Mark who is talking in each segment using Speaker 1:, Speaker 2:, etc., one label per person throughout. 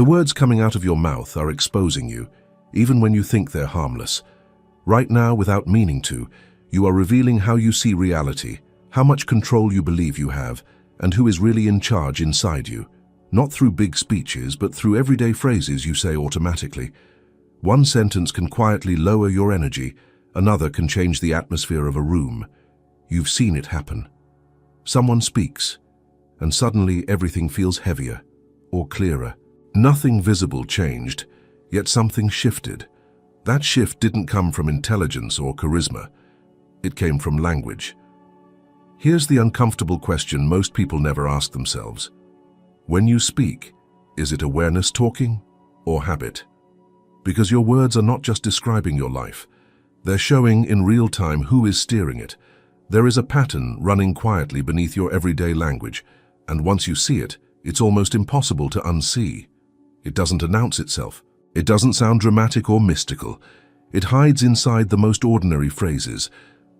Speaker 1: The words coming out of your mouth are exposing you, even when you think they're harmless. Right now, without meaning to, you are revealing how you see reality, how much control you believe you have, and who is really in charge inside you. Not through big speeches, but through everyday phrases you say automatically. One sentence can quietly lower your energy, another can change the atmosphere of a room. You've seen it happen. Someone speaks, and suddenly everything feels heavier or clearer. Nothing visible changed, yet something shifted. That shift didn't come from intelligence or charisma. It came from language. Here's the uncomfortable question most people never ask themselves. When you speak, is it awareness talking or habit? Because your words are not just describing your life. They're showing in real time who is steering it. There is a pattern running quietly beneath your everyday language, and once you see it, it's almost impossible to unsee. It doesn't announce itself. It doesn't sound dramatic or mystical. It hides inside the most ordinary phrases,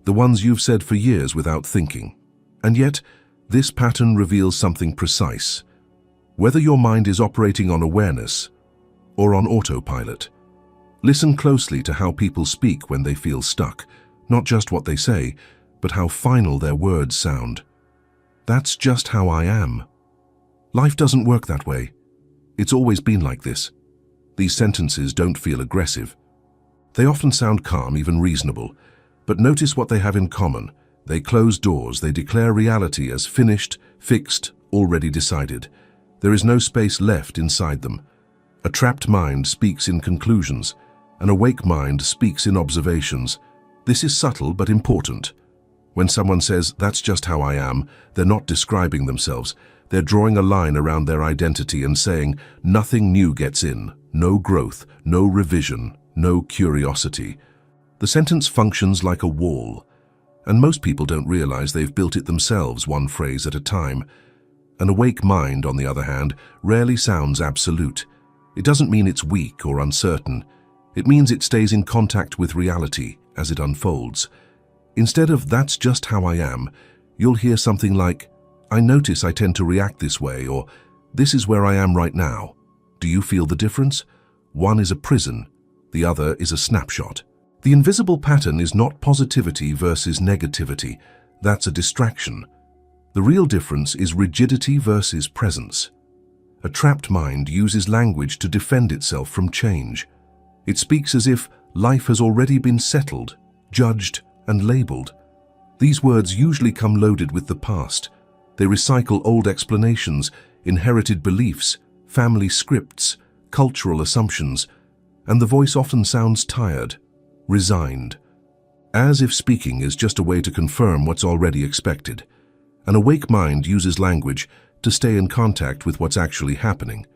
Speaker 1: the ones you've said for years without thinking. And yet, this pattern reveals something precise. Whether your mind is operating on awareness or on autopilot, listen closely to how people speak when they feel stuck, not just what they say, but how final their words sound. That's just how I am. Life doesn't work that way. It's always been like this. These sentences don't feel aggressive. They often sound calm, even reasonable. But notice what they have in common. They close doors, they declare reality as finished, fixed, already decided. There is no space left inside them. A trapped mind speaks in conclusions. An awake mind speaks in observations. This is subtle but important. When someone says, "That's just how I am," they're not describing themselves. They're drawing a line around their identity and saying, nothing new gets in, no growth, no revision, no curiosity. The sentence functions like a wall, and most people don't realize they've built it themselves, one phrase at a time. An awake mind, on the other hand, rarely sounds absolute. It doesn't mean it's weak or uncertain. It means it stays in contact with reality as it unfolds. Instead of "that's just how I am," you'll hear something like, "I notice I tend to react this way," or "this is where I am right now. Do you feel the difference?" One is a prison, the other is a snapshot. The invisible pattern is not positivity versus negativity. That's a distraction. The real difference is rigidity versus presence. A trapped mind uses language to defend itself from change. It speaks as if life has already been settled, judged, and labeled. These words usually come loaded with the past. They recycle old explanations, inherited beliefs, family scripts, cultural assumptions, and the voice often sounds tired, resigned, as if speaking is just a way to confirm what's already expected. An awake mind uses language to stay in contact with what's actually happening,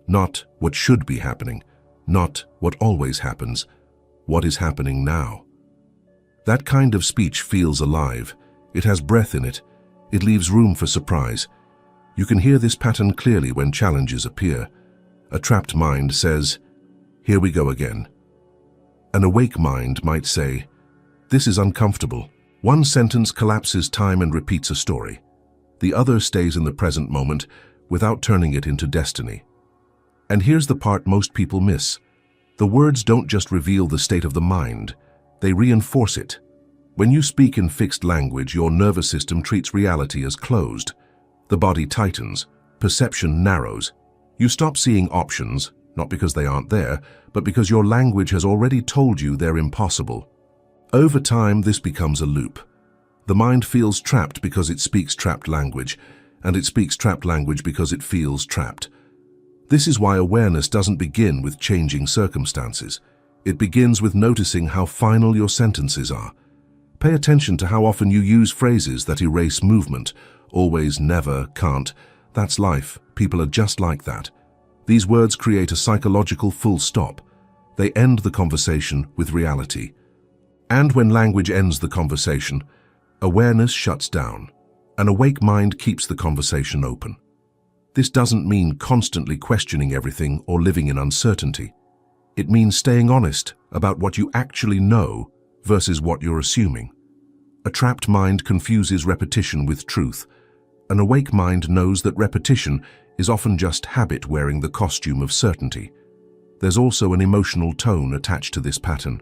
Speaker 1: not what should be happening, not what always happens, what is happening now. That kind of speech feels alive. It has breath in it. It leaves room for surprise. You can hear this pattern clearly when challenges appear. A trapped mind says, "Here we go again." An awake mind might say, "This is uncomfortable." One sentence collapses time and repeats a story. The other stays in the present moment without turning it into destiny. And here's the part most people miss. The words don't just reveal the state of the mind, they reinforce it. When you speak in fixed language, your nervous system treats reality as closed. The body tightens, perception narrows. You stop seeing options, not because they aren't there, but because your language has already told you they're impossible. Over time, this becomes a loop. The mind feels trapped because it speaks trapped language, and it speaks trapped language because it feels trapped. This is why awareness doesn't begin with changing circumstances. It begins with noticing how final your sentences are. Pay attention to how often you use phrases that erase movement. Always, never, can't. That's life. People are just like that. These words create a psychological full stop. They end the conversation with reality. And when language ends the conversation, awareness shuts down. An awake mind keeps the conversation open. This doesn't mean constantly questioning everything or living in uncertainty. It means staying honest about what you actually know versus what you're assuming. A trapped mind confuses repetition with truth. An awake mind knows that repetition is often just habit wearing the costume of certainty. There's also an emotional tone attached to this pattern.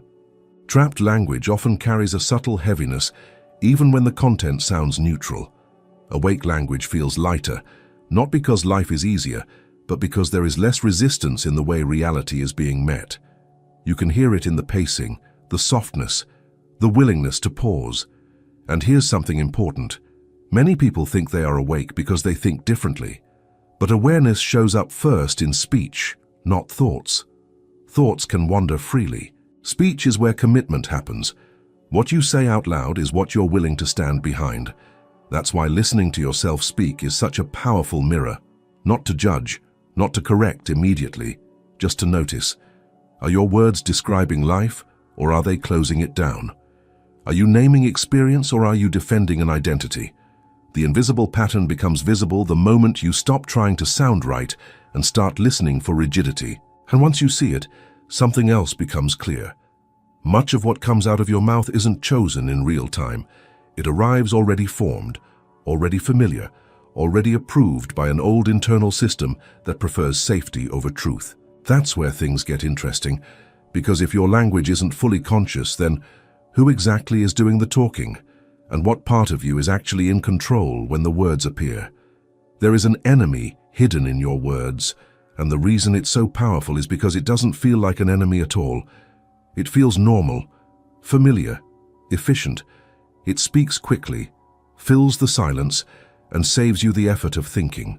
Speaker 1: Trapped language often carries a subtle heaviness, even when the content sounds neutral. Awake language feels lighter, not because life is easier, but because there is less resistance in the way reality is being met. You can hear it in the pacing, the softness, the willingness to pause. And here's something important. Many people think they are awake because they think differently. But awareness shows up first in speech, not thoughts. Thoughts can wander freely. Speech is where commitment happens. What you say out loud is what you're willing to stand behind. That's why listening to yourself speak is such a powerful mirror. Not to judge, not to correct immediately, just to notice. Are your words describing life, or are they closing it down? Are you naming experience, or are you defending an identity? The invisible pattern becomes visible the moment you stop trying to sound right and start listening for rigidity. And once you see it, something else becomes clear. Much of what comes out of your mouth isn't chosen in real time. It arrives already formed, already familiar, already approved by an old internal system that prefers safety over truth. That's where things get interesting, because if your language isn't fully conscious, then who exactly is doing the talking? And what part of you is actually in control when the words appear? There is an enemy hidden in your words, and the reason it's so powerful is because it doesn't feel like an enemy at all. It feels normal, familiar, efficient. It speaks quickly, fills the silence, and saves you the effort of thinking.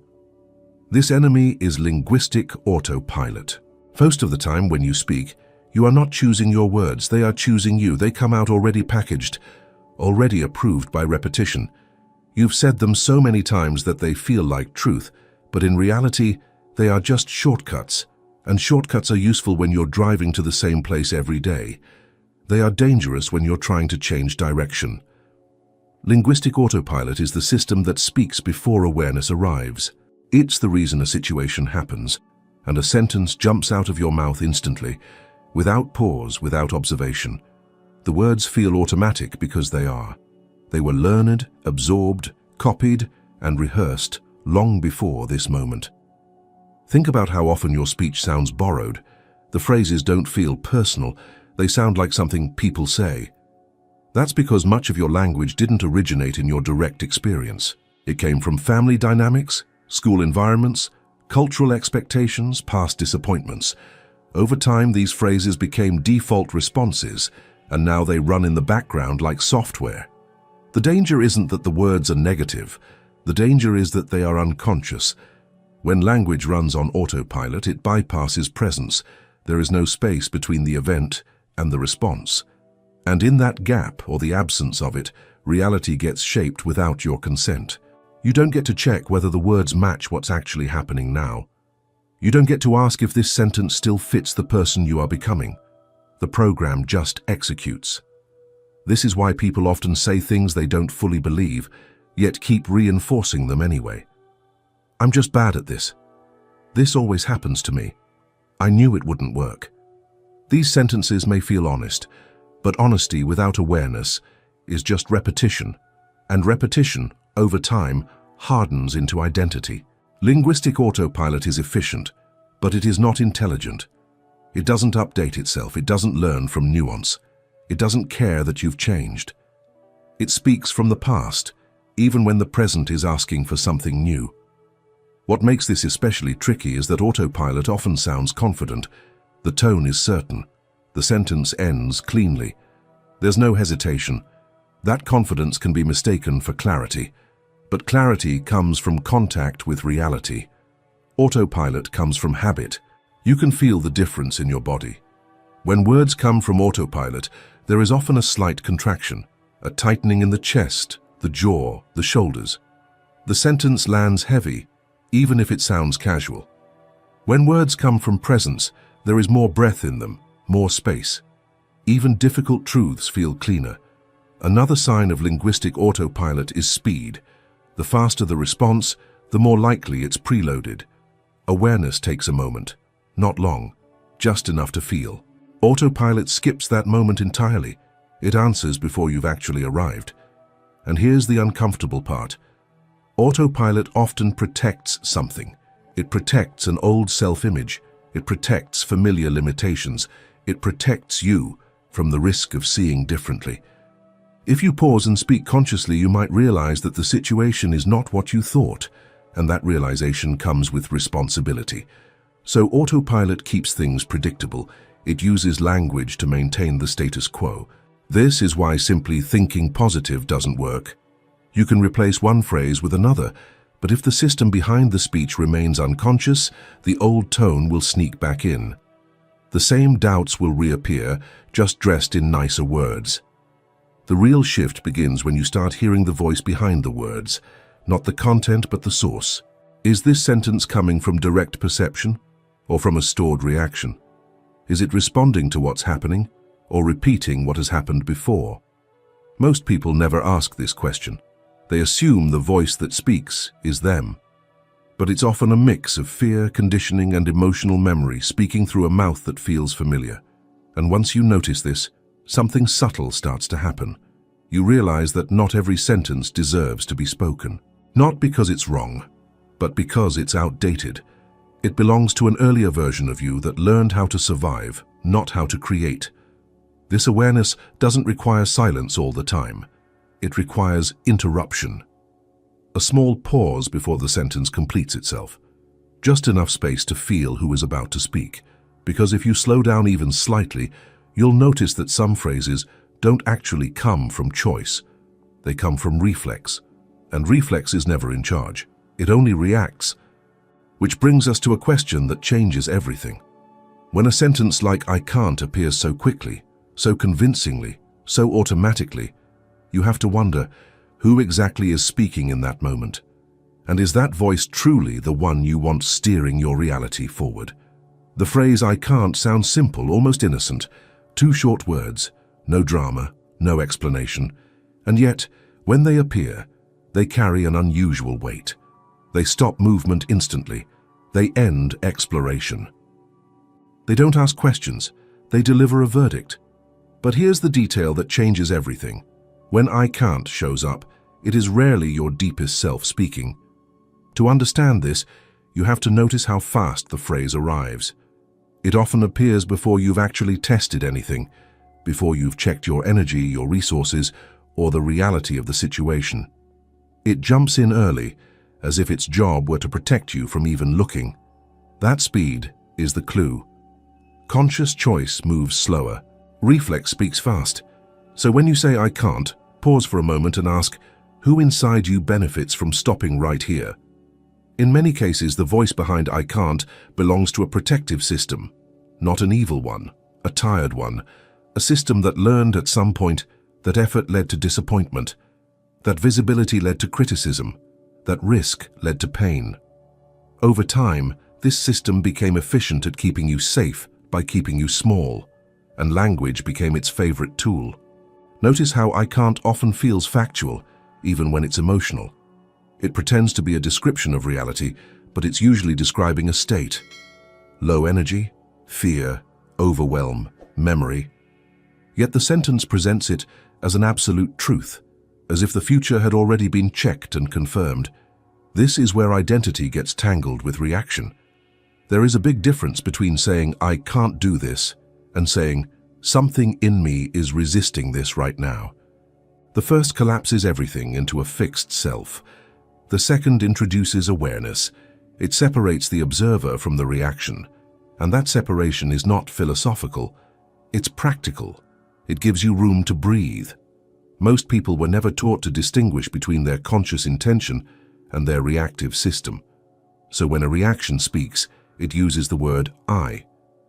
Speaker 1: This enemy is linguistic autopilot. Most of the time when you speak, you are not choosing your words, they are choosing you. They come out already packaged, already approved by repetition. You've said them so many times that they feel like truth, but in reality, they are just shortcuts, and shortcuts are useful when you're driving to the same place every day. They are dangerous when you're trying to change direction. Linguistic autopilot is the system that speaks before awareness arrives. It's the reason a situation happens, and a sentence jumps out of your mouth instantly, without pause, without observation. The words feel automatic because they are. They were learned, absorbed, copied, and rehearsed long before this moment. Think about how often your speech sounds borrowed. The phrases don't feel personal, they sound like something people say. That's because much of your language didn't originate in your direct experience. It came from family dynamics, school environments, cultural expectations, past disappointments. Over time, these phrases became default responses, and now they run in the background like software. The danger isn't that the words are negative. The danger is that they are unconscious. When language runs on autopilot, it bypasses presence. There is no space between the event and the response. And in that gap, or the absence of it, reality gets shaped without your consent. You don't get to check whether the words match what's actually happening now. You don't get to ask if this sentence still fits the person you are becoming. The program just executes. This is why people often say things they don't fully believe, yet keep reinforcing them anyway. I'm just bad at this. This always happens to me. I knew it wouldn't work. These sentences may feel honest, but honesty without awareness is just repetition, and repetition, over time, hardens into identity. Linguistic autopilot is efficient, but it is not intelligent. It doesn't update itself, it doesn't learn from nuance. It doesn't care that you've changed. It speaks from the past, even when the present is asking for something new. What makes this especially tricky is that autopilot often sounds confident. The tone is certain. The sentence ends cleanly. There's no hesitation. That confidence can be mistaken for clarity. But clarity comes from contact with reality. Autopilot comes from habit. You can feel the difference in your body. When words come from autopilot, there is often a slight contraction, a tightening in the chest, the jaw, the shoulders. The sentence lands heavy, even if it sounds casual. When words come from presence, there is more breath in them, more space. Even difficult truths feel cleaner. Another sign of linguistic autopilot is speed. The faster the response, the more likely it's preloaded. Awareness takes a moment, not long, just enough to feel. Autopilot skips that moment entirely. It answers before you've actually arrived. And here's the uncomfortable part. Autopilot often protects something. It protects an old self-image. It protects familiar limitations. It protects you from the risk of seeing differently. If you pause and speak consciously, you might realize that the situation is not what you thought, and that realization comes with responsibility. So autopilot keeps things predictable. It uses language to maintain the status quo. This is why simply thinking positive doesn't work. You can replace one phrase with another, but if the system behind the speech remains unconscious, the old tone will sneak back in. The same doubts will reappear, just dressed in nicer words. The real shift begins when you start hearing the voice behind the words, not the content but the source. Is this sentence coming from direct perception or from a stored reaction? Is it responding to what's happening or repeating what has happened before? Most people never ask this question. They assume the voice that speaks is them. But it's often a mix of fear, conditioning, and emotional memory speaking through a mouth that feels familiar. And once you notice this, something subtle starts to happen. You realize that not every sentence deserves to be spoken. Not because it's wrong, but because it's outdated. It belongs to an earlier version of you that learned how to survive, not how to create. This awareness doesn't require silence all the time. It requires interruption. A small pause before the sentence completes itself. Just enough space to feel who is about to speak. Because if you slow down even slightly, you'll notice that some phrases don't actually come from choice. They come from reflex. And reflex is never in charge. It only reacts. Which brings us to a question that changes everything. When a sentence like "I can't" appears so quickly, so convincingly, so automatically, you have to wonder, who exactly is speaking in that moment? And is that voice truly the one you want steering your reality forward? The phrase "I can't" sounds simple, almost innocent. 2 short words, no drama, no explanation. And yet, when they appear, they carry an unusual weight. They stop movement instantly. They end exploration. They don't ask questions. They deliver a verdict. But here's the detail that changes everything. When "I can't" shows up, it is rarely your deepest self speaking. To understand this, you have to notice how fast the phrase arrives. It often appears before you've actually tested anything, before you've checked your energy, your resources, or the reality of the situation. It jumps in early, as if its job were to protect you from even looking. That speed is the clue. Conscious choice moves slower. Reflex speaks fast. So when you say "I can't," pause for a moment and ask, who inside you benefits from stopping right here? In many cases, the voice behind "I can't" belongs to a protective system, not an evil one, a tired one, a system that learned at some point that effort led to disappointment, that visibility led to criticism, that risk led to pain. Over time, this system became efficient at keeping you safe by keeping you small, and language became its favorite tool. Notice how "I can't" often feels factual, even when it's emotional. It pretends to be a description of reality, but it's usually describing a state. Low energy, fear, overwhelm, memory. Yet the sentence presents it as an absolute truth, as if the future had already been checked and confirmed. This is where identity gets tangled with reaction. There is a big difference between saying "I can't do this" and saying "something in me is resisting this right now." The first collapses everything into a fixed self. The second introduces awareness. It separates the observer from the reaction. And that separation is not philosophical, it's practical. It gives you room to breathe. Most people were never taught to distinguish between their conscious intention and their reactive system. So when a reaction speaks, it uses the word "I."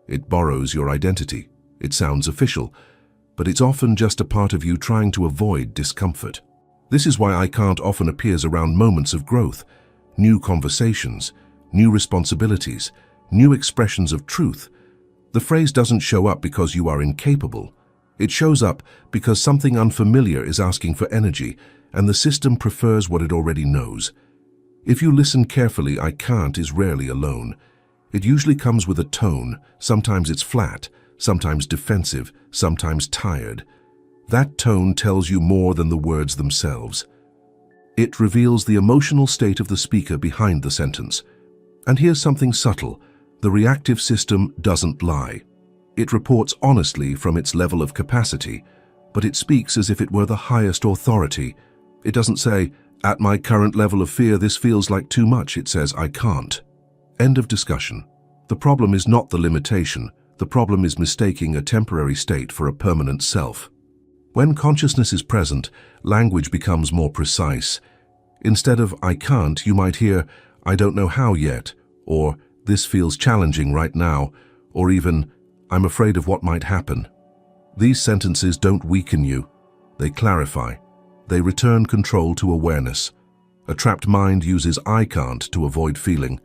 Speaker 1: It borrows your identity. It sounds official, but it's often just a part of you trying to avoid discomfort. This is why "I can't" often appears around moments of growth, new conversations, new responsibilities, new expressions of truth. The phrase doesn't show up because you are incapable. It shows up because something unfamiliar is asking for energy, and the system prefers what it already knows. If you listen carefully, "I can't" is rarely alone. It usually comes with a tone. Sometimes it's flat, sometimes defensive, sometimes tired. That tone tells you more than the words themselves. It reveals the emotional state of the speaker behind the sentence. And here's something subtle. The reactive system doesn't lie. It reports honestly from its level of capacity, but it speaks as if it were the highest authority. It doesn't say, "At my current level of fear, this feels like too much." It says, "I can't." End of discussion. The problem is not the limitation. The problem is mistaking a temporary state for a permanent self. When consciousness is present, language becomes more precise. Instead of "I can't," you might hear, "I don't know how yet," or "This feels challenging right now," or even, "I'm afraid of what might happen." These sentences don't weaken you. They clarify. They return control to awareness. A trapped mind uses "I can't" to avoid feeling.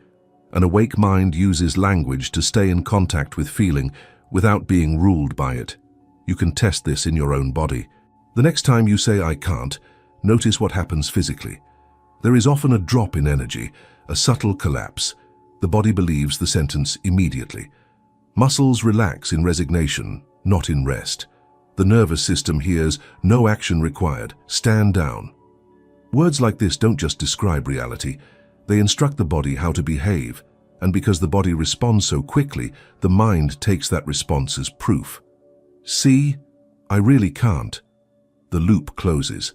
Speaker 1: An awake mind uses language to stay in contact with feeling without being ruled by it. You can test this in your own body. The next time you say "I can't," notice what happens physically. There is often a drop in energy, a subtle collapse. The body believes the sentence immediately. Muscles relax in resignation, not in rest. The nervous system hears, "No action required, stand down." Words like this don't just describe reality, they instruct the body how to behave, and because the body responds so quickly, the mind takes that response as proof. "See, I really can't." The loop closes.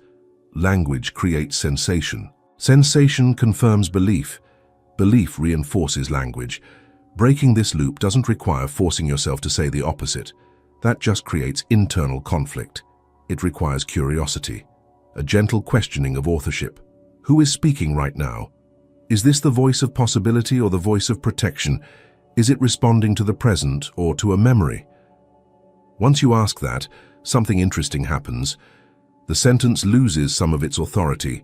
Speaker 1: Language creates sensation. Sensation confirms belief. Belief reinforces language. Breaking this loop doesn't require forcing yourself to say the opposite. That just creates internal conflict. It requires curiosity, a gentle questioning of authorship. Who is speaking right now? Is this the voice of possibility or the voice of protection? Is it responding to the present or to a memory? Once you ask that, something interesting happens. The sentence loses some of its authority.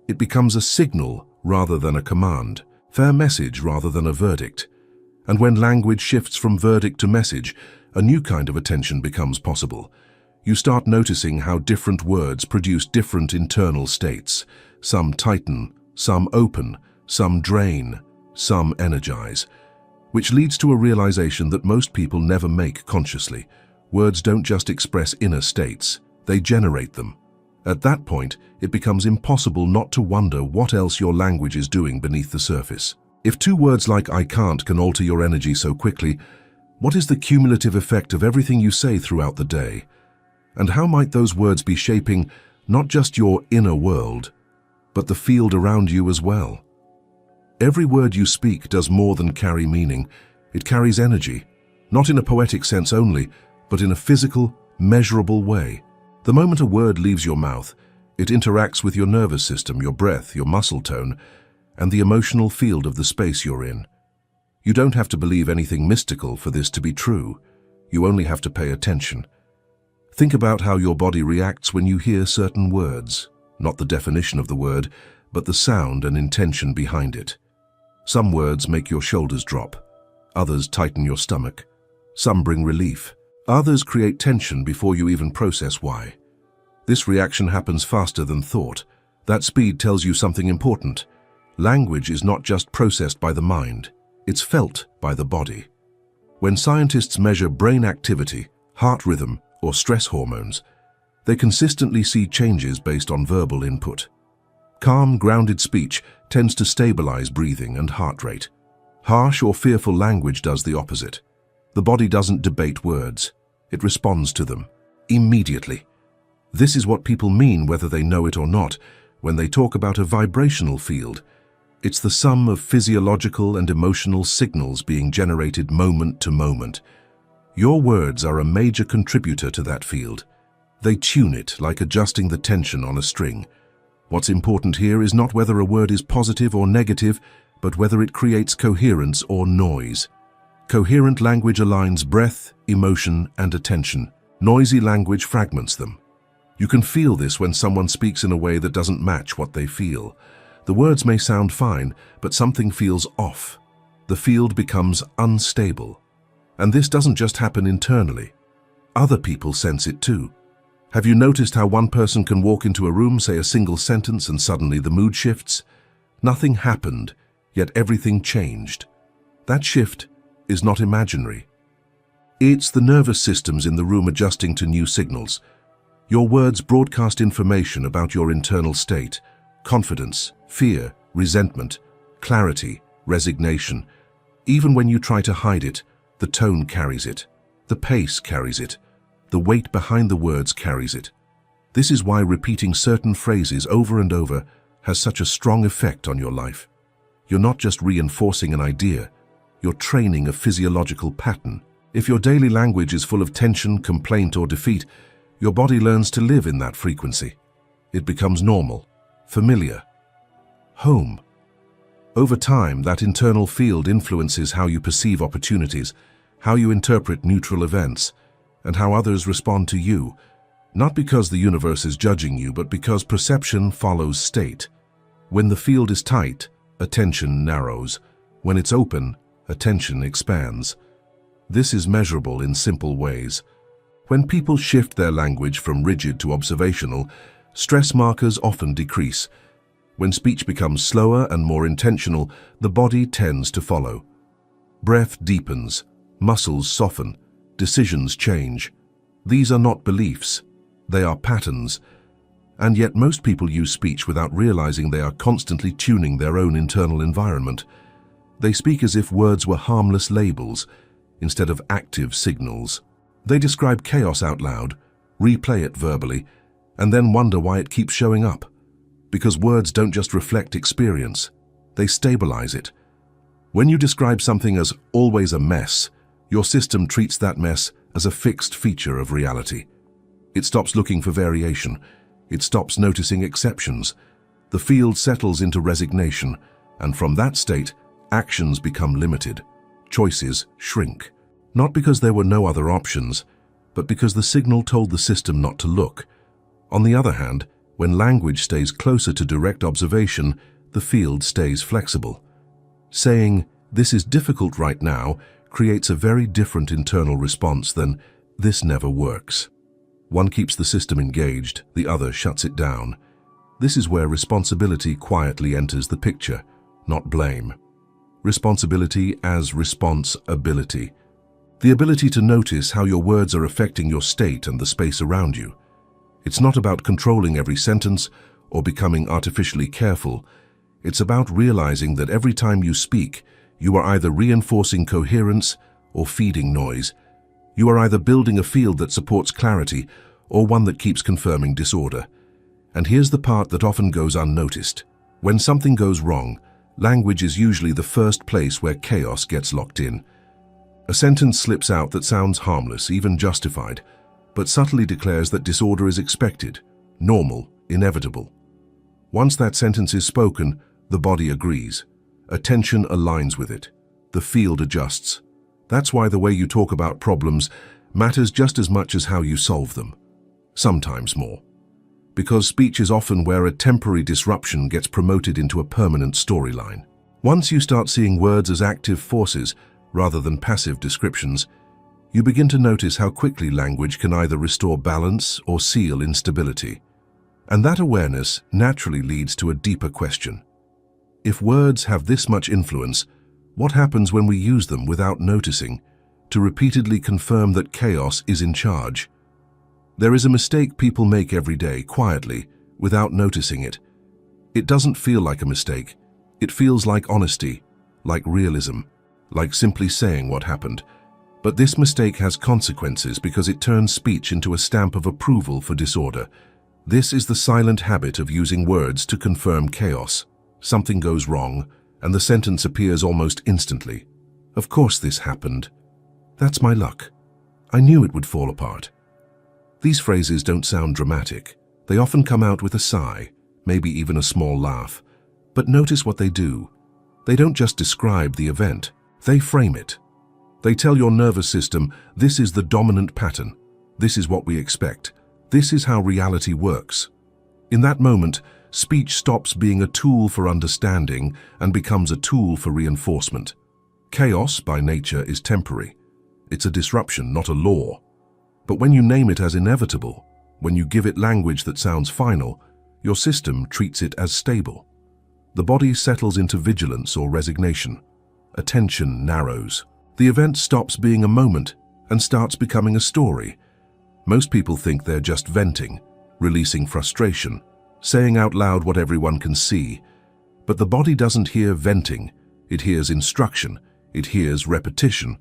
Speaker 1: It becomes a signal rather than a command, fair message rather than a verdict. And when language shifts from verdict to message, a new kind of attention becomes possible. You start noticing how different words produce different internal states. Some tighten, some open, some drain, some energize, which leads to a realization that most people never make consciously. Words don't just express inner states, they generate them. At that point, it becomes impossible not to wonder what else your language is doing beneath the surface. If two words like "I can't" can alter your energy so quickly, what is the cumulative effect of everything you say throughout the day? And how might those words be shaping not just your inner world, but the field around you as well? Every word you speak does more than carry meaning. It carries energy, not in a poetic sense only, but in a physical, measurable way. The moment a word leaves your mouth, it interacts with your nervous system, your breath, your muscle tone, and the emotional field of the space you're in. You don't have to believe anything mystical for this to be true. You only have to pay attention. Think about how your body reacts when you hear certain words, not the definition of the word, but the sound and intention behind it. Some words make your shoulders drop. Others tighten your stomach. Some bring relief. Others create tension before you even process why. This reaction happens faster than thought. That speed tells you something important. Language is not just processed by the mind, it's felt by the body. When scientists measure brain activity, heart rhythm, or stress hormones, they consistently see changes based on verbal input. Calm, grounded speech tends to stabilize breathing and heart rate. Harsh or fearful language does the opposite. The body doesn't debate words. It responds to them immediately. This is what people mean, whether they know it or not, when they talk about a vibrational field. It's the sum of physiological and emotional signals being generated moment to moment. Your words are a major contributor to that field. They tune it like adjusting the tension on a string. What's important here is not whether a word is positive or negative, but whether it creates coherence or noise. Coherent language aligns breath, emotion, and attention. Noisy language fragments them. You can feel this when someone speaks in a way that doesn't match what they feel. The words may sound fine, but something feels off. The field becomes unstable. And this doesn't just happen internally. Other people sense it too. Have you noticed how one person can walk into a room, say a single sentence, and suddenly the mood shifts? Nothing happened, yet everything changed. That shift is not imaginary. It's the nervous systems in the room adjusting to new signals. Your words broadcast information about your internal state, confidence, fear, resentment, clarity, resignation. Even when you try to hide it, the tone carries it. The pace carries it. The weight behind the words carries it. This is why repeating certain phrases over and over has such a strong effect on your life. You're not just reinforcing an idea, you're training a physiological pattern. If your daily language is full of tension, complaint, or defeat, your body learns to live in that frequency. It becomes normal, familiar, home. Over time, that internal field influences how you perceive opportunities, how you interpret neutral events, and how others respond to you, not because the universe is judging you, but because perception follows state. When the field is tight, attention narrows. When it's open, attention expands. This is measurable in simple ways. When people shift their language from rigid to observational, stress markers often decrease. When speech becomes slower and more intentional, the body tends to follow. Breath deepens, muscles soften, decisions change. These are not beliefs, they are patterns. And yet most people use speech without realizing they are constantly tuning their own internal environment. They speak as if words were harmless labels, instead of active signals. They describe chaos out loud, replay it verbally, and then wonder why it keeps showing up. Because words don't just reflect experience, they stabilize it. When you describe something as always a mess, your system treats that mess as a fixed feature of reality. It stops looking for variation. It stops noticing exceptions. The field settles into resignation, and from that state, actions become limited. Choices shrink. Not because there were no other options, but because the signal told the system not to look. On the other hand, when language stays closer to direct observation, the field stays flexible. Saying, "This is difficult right now," creates a very different internal response than, "This never works." One keeps the system engaged, the other shuts it down. This is where responsibility quietly enters the picture, not blame. Responsibility as response-ability. The ability to notice how your words are affecting your state and the space around you. It's not about controlling every sentence or becoming artificially careful. It's about realizing that every time you speak, you are either reinforcing coherence or feeding noise. You are either building a field that supports clarity or one that keeps confirming disorder. And here's the part that often goes unnoticed. When something goes wrong, language is usually the first place where chaos gets locked in. A sentence slips out that sounds harmless, even justified, but subtly declares that disorder is expected, normal, inevitable. Once that sentence is spoken, the body agrees. Attention aligns with it. The field adjusts. That's why the way you talk about problems matters just as much as how you solve them. Sometimes more. Because speech is often where a temporary disruption gets promoted into a permanent storyline. Once you start seeing words as active forces rather than passive descriptions, you begin to notice how quickly language can either restore balance or seal instability. And that awareness naturally leads to a deeper question. If words have this much influence, what happens when we use them without noticing, to repeatedly confirm that chaos is in charge? There is a mistake people make every day, quietly, without noticing it. It doesn't feel like a mistake. It feels like honesty, like realism, like simply saying what happened. But this mistake has consequences because it turns speech into a stamp of approval for disorder. This is the silent habit of using words to confirm chaos. Something goes wrong, and the sentence appears almost instantly. "Of course this happened. That's my luck. I knew it would fall apart." These phrases don't sound dramatic. They often come out with a sigh, maybe even a small laugh. But notice what they do. They don't just describe the event, they frame it. They tell your nervous system, this is the dominant pattern. This is what we expect. This is how reality works. In that moment, speech stops being a tool for understanding and becomes a tool for reinforcement. Chaos, by nature, is temporary. It's a disruption, not a law. But when you name it as inevitable, when you give it language that sounds final, your system treats it as stable. The body settles into vigilance or resignation. Attention narrows. The event stops being a moment and starts becoming a story. Most people think they're just venting, releasing frustration, saying out loud what everyone can see. But the body doesn't hear venting, It hears instruction. It hears repetition.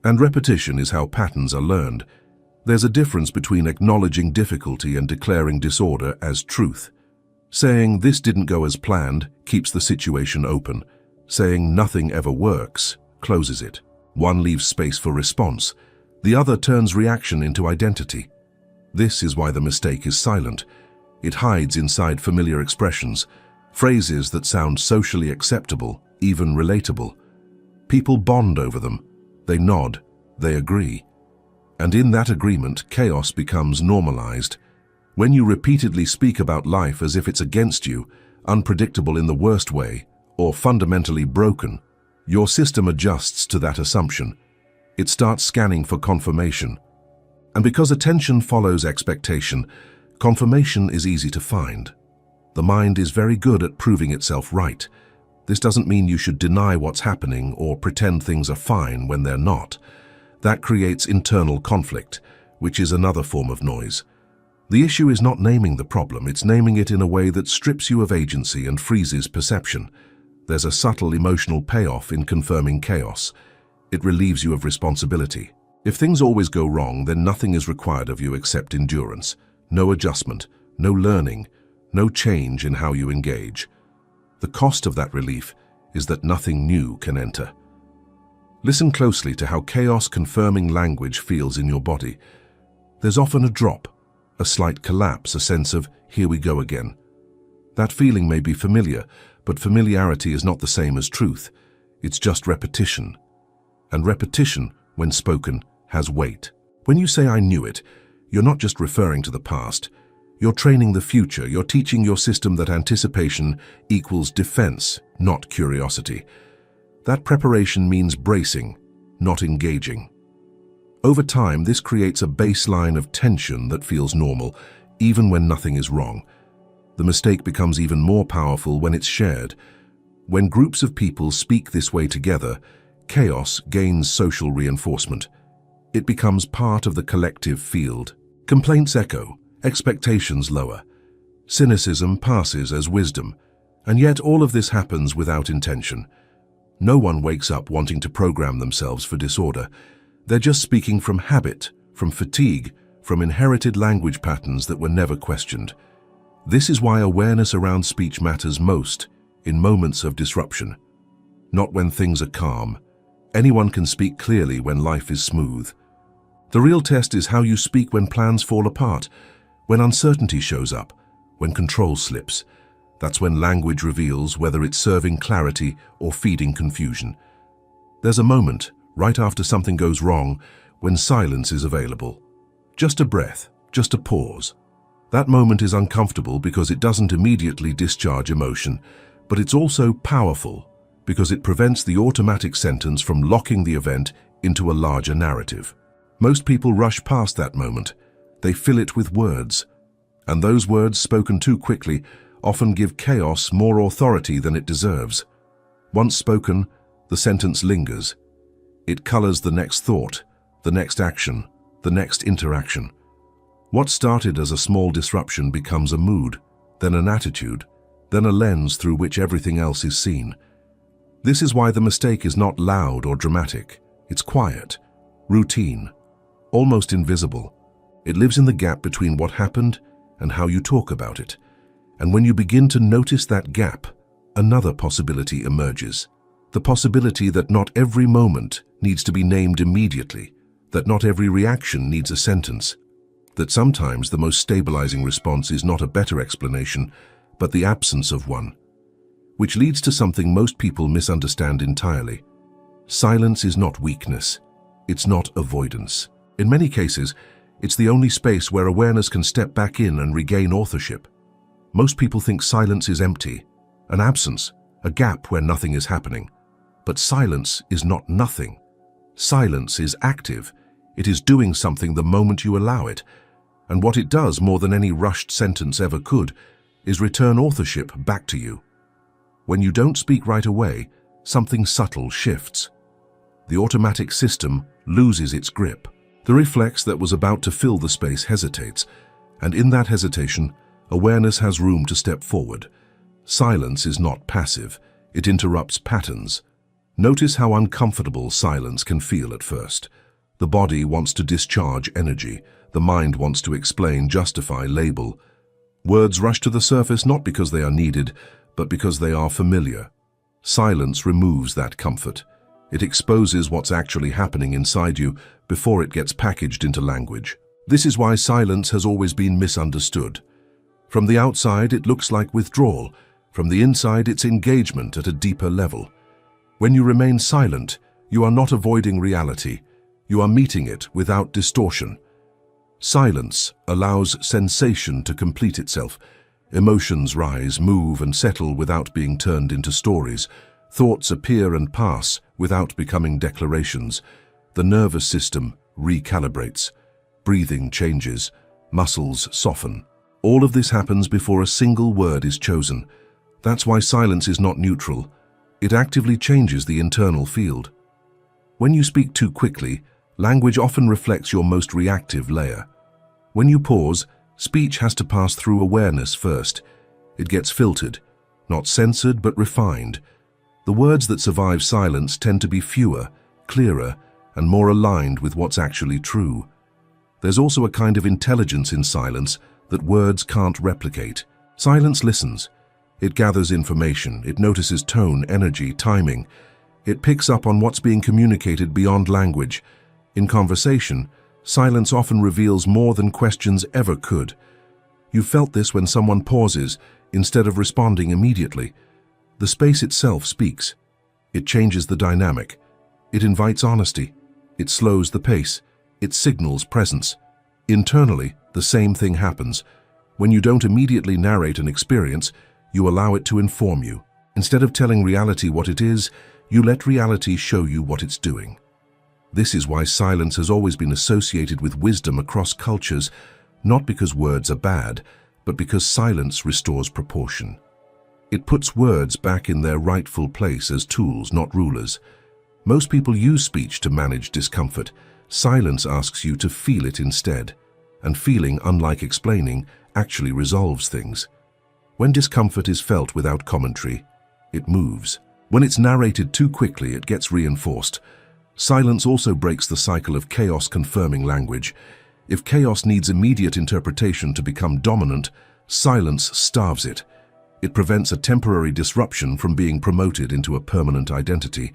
Speaker 1: And repetition is how patterns are learned. There's a difference between acknowledging difficulty and declaring disorder as truth. Saying this didn't go as planned keeps the situation open. Saying nothing ever works closes it. One leaves space for response. The other turns reaction into identity. This is why the mistake is silent. It hides inside familiar expressions, phrases that sound socially acceptable, even relatable. People bond over them. They nod. They agree. And in that agreement, chaos becomes normalized. When you repeatedly speak about life as if it's against you, unpredictable in the worst way, or fundamentally broken, your system adjusts to that assumption. It starts scanning for confirmation. And because attention follows expectation, confirmation is easy to find. The mind is very good at proving itself right. This doesn't mean you should deny what's happening or pretend things are fine when they're not. That creates internal conflict, which is another form of noise. The issue is not naming the problem, it's naming it in a way that strips you of agency and freezes perception. There's a subtle emotional payoff in confirming chaos. It relieves you of responsibility. If things always go wrong, then nothing is required of you except endurance. No adjustment, no learning, no change in how you engage. The cost of that relief is that nothing new can enter. Listen closely to how chaos-confirming language feels in your body. There's often a drop, a slight collapse, a sense of, here we go again. That feeling may be familiar, but familiarity is not the same as truth. It's just repetition. And repetition, when spoken, has weight. When you say I knew it, you're not just referring to the past. You're training the future. You're teaching your system that anticipation equals defense, not curiosity. That preparation means bracing, not engaging. Over time, this creates a baseline of tension that feels normal, even when nothing is wrong. The mistake becomes even more powerful when it's shared. When groups of people speak this way together, chaos gains social reinforcement. It becomes part of the collective field. Complaints echo, expectations lower. Cynicism passes as wisdom, and yet all of this happens without intention. No one wakes up wanting to program themselves for disorder. They're just speaking from habit, from fatigue, from inherited language patterns that were never questioned. This is why awareness around speech matters most in moments of disruption. Not when things are calm. Anyone can speak clearly when life is smooth. The real test is how you speak when plans fall apart, when uncertainty shows up, when control slips. That's when language reveals whether it's serving clarity or feeding confusion. There's a moment, right after something goes wrong, when silence is available. Just a breath, just a pause. That moment is uncomfortable because it doesn't immediately discharge emotion, but it's also powerful because it prevents the automatic sentence from locking the event into a larger narrative. Most people rush past that moment. They fill it with words. And those words spoken too quickly often give chaos more authority than it deserves. Once spoken, the sentence lingers. It colors the next thought, the next action, the next interaction. What started as a small disruption becomes a mood, then an attitude, then a lens through which everything else is seen. This is why the mistake is not loud or dramatic. It's quiet, routine, almost invisible. It lives in the gap between what happened and how you talk about it. And when you begin to notice that gap, another possibility emerges. The possibility that not every moment needs to be named immediately, that not every reaction needs a sentence, that sometimes the most stabilizing response is not a better explanation, but the absence of one. Which leads to something most people misunderstand entirely. Silence is not weakness. It's not avoidance. In many cases, it's the only space where awareness can step back in and regain authorship. Most people think silence is empty, an absence, a gap where nothing is happening. But silence is not nothing. Silence is active. It is doing something the moment you allow it. And what it does more than any rushed sentence ever could is return authorship back to you. When you don't speak right away, something subtle shifts. The automatic system loses its grip. The reflex that was about to fill the space hesitates, and in that hesitation, awareness has room to step forward. Silence is not passive. It interrupts patterns. Notice how uncomfortable silence can feel at first. The body wants to discharge energy. The mind wants to explain, justify, label. Words rush to the surface not because they are needed, but because they are familiar. Silence removes that comfort. It exposes what's actually happening inside you before it gets packaged into language. This is why silence has always been misunderstood. From the outside, it looks like withdrawal. From the inside, it's engagement at a deeper level. When you remain silent, you are not avoiding reality. You are meeting it without distortion. Silence allows sensation to complete itself. Emotions rise, move, and settle without being turned into stories. Thoughts appear and pass without becoming declarations. The nervous system recalibrates. Breathing changes. Muscles soften. All of this happens before a single word is chosen. That's why silence is not neutral. It actively changes the internal field. When you speak too quickly, language often reflects your most reactive layer. When you pause, speech has to pass through awareness first. It gets filtered, not censored but refined. The words that survive silence tend to be fewer, clearer, and more aligned with what's actually true. There's also a kind of intelligence in silence that words can't replicate. Silence listens. It gathers information. It notices tone, energy, timing. It picks up on what's being communicated beyond language. In conversation, silence often reveals more than questions ever could. You've felt this when someone pauses instead of responding immediately. The space itself speaks. It changes the dynamic. It invites honesty. It slows the pace. It signals presence. Internally, the same thing happens. When you don't immediately narrate an experience, you allow it to inform you. Instead of telling reality what it is, you let reality show you what it's doing. This is why silence has always been associated with wisdom across cultures, not because words are bad, but because silence restores proportion. It puts words back in their rightful place as tools, not rulers. Most people use speech to manage discomfort. Silence asks you to feel it instead. And feeling, unlike explaining, actually resolves things. When discomfort is felt without commentary, it moves. When it's narrated too quickly, it gets reinforced. Silence also breaks the cycle of chaos confirming language. If chaos needs immediate interpretation to become dominant, silence starves it. It prevents a temporary disruption from being promoted into a permanent identity.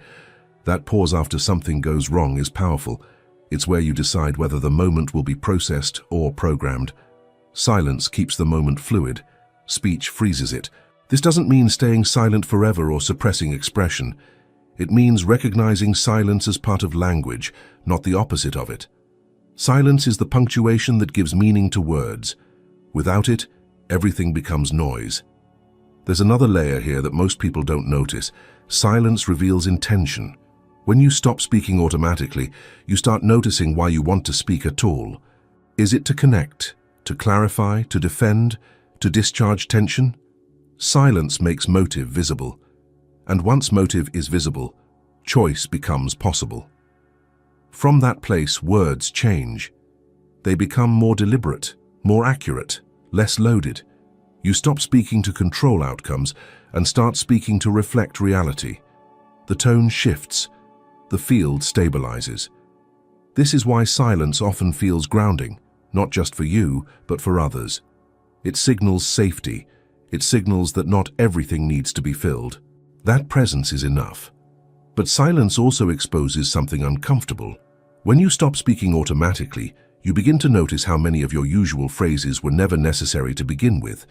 Speaker 1: That pause after something goes wrong is powerful. It's where you decide whether the moment will be processed or programmed. Silence keeps the moment fluid. Speech freezes it. This doesn't mean staying silent forever or suppressing expression. It means recognizing silence as part of language, not the opposite of it. Silence is the punctuation that gives meaning to words. Without it, everything becomes noise. There's another layer here that most people don't notice. Silence reveals intention. When you stop speaking automatically, you start noticing why you want to speak at all. Is it to connect, to clarify, to defend, to discharge tension? Silence makes motive visible. And once motive is visible, choice becomes possible. From that place, words change. They become more deliberate, more accurate, less loaded. You stop speaking to control outcomes and start speaking to reflect reality. The tone shifts. The field stabilizes. This is why silence often feels grounding, not just for you, but for others. It signals safety. It signals that not everything needs to be filled. That presence is enough. But silence also exposes something uncomfortable. When you stop speaking automatically, you begin to notice how many of your usual phrases were never necessary to begin with.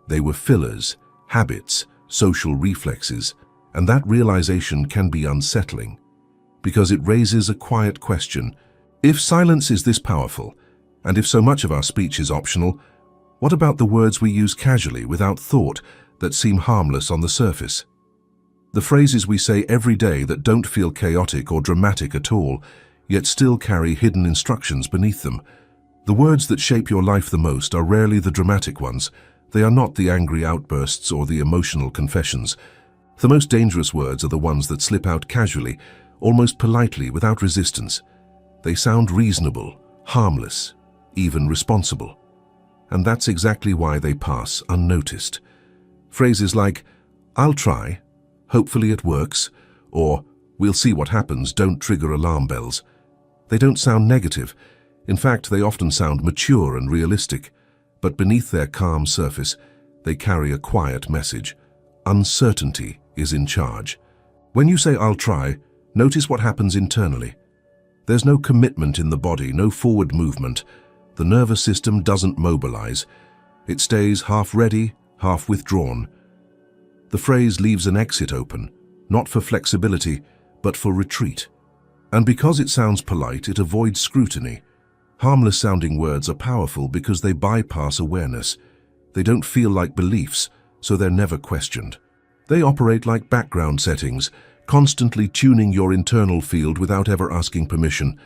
Speaker 1: They were fillers, habits, social reflexes, and that realization can be unsettling, because it raises a quiet question. If silence is this powerful, and if so much of our speech is optional, what about the words we use casually, without thought, that seem harmless on the surface? The phrases we say every day that don't feel chaotic or dramatic at all, yet still carry hidden instructions beneath them. The words that shape your life the most are rarely the dramatic ones. They are not the angry outbursts or the emotional confessions. The most dangerous words are the ones that slip out casually, almost politely, without resistance. They sound reasonable, harmless, even responsible. And that's exactly why they pass unnoticed. Phrases like, "I'll try," "hopefully it works," or "We'll see what happens" don't trigger alarm bells. They don't sound negative. In fact, they often sound mature and realistic. But beneath their calm surface, they carry a quiet message. Uncertainty is in charge. When you say, "I'll try," notice what happens internally. There's no commitment in the body, no forward movement. The nervous system doesn't mobilize. It stays half ready, half withdrawn. The phrase leaves an exit open, not for flexibility, but for retreat. And because it sounds polite, it avoids scrutiny. Harmless-sounding words are powerful because they bypass awareness. They don't feel like beliefs, so they're never questioned. They operate like background settings, constantly tuning your internal field without ever asking permission.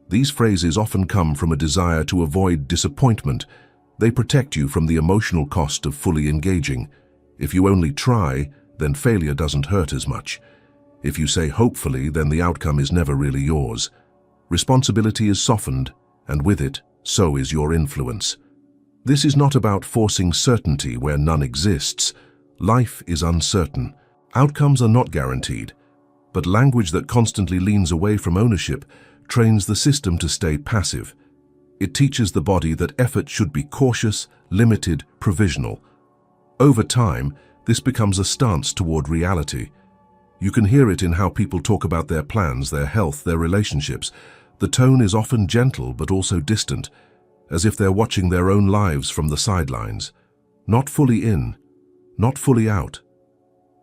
Speaker 1: These phrases often come from a desire to avoid disappointment. They protect you from the emotional cost of fully engaging. If you only try, then failure doesn't hurt as much. If you say hopefully, then the outcome is never really yours. Responsibility is softened, and with it, so is your influence. This is not about forcing certainty where none exists. Life is uncertain. Outcomes are not guaranteed. But language that constantly leans away from ownership trains the system to stay passive. It teaches the body that effort should be cautious, limited, provisional. Over time, this becomes a stance toward reality. You can hear it in how people talk about their plans, their health, their relationships. The tone is often gentle but also distant, as if they're watching their own lives from the sidelines. Not fully in, not fully out.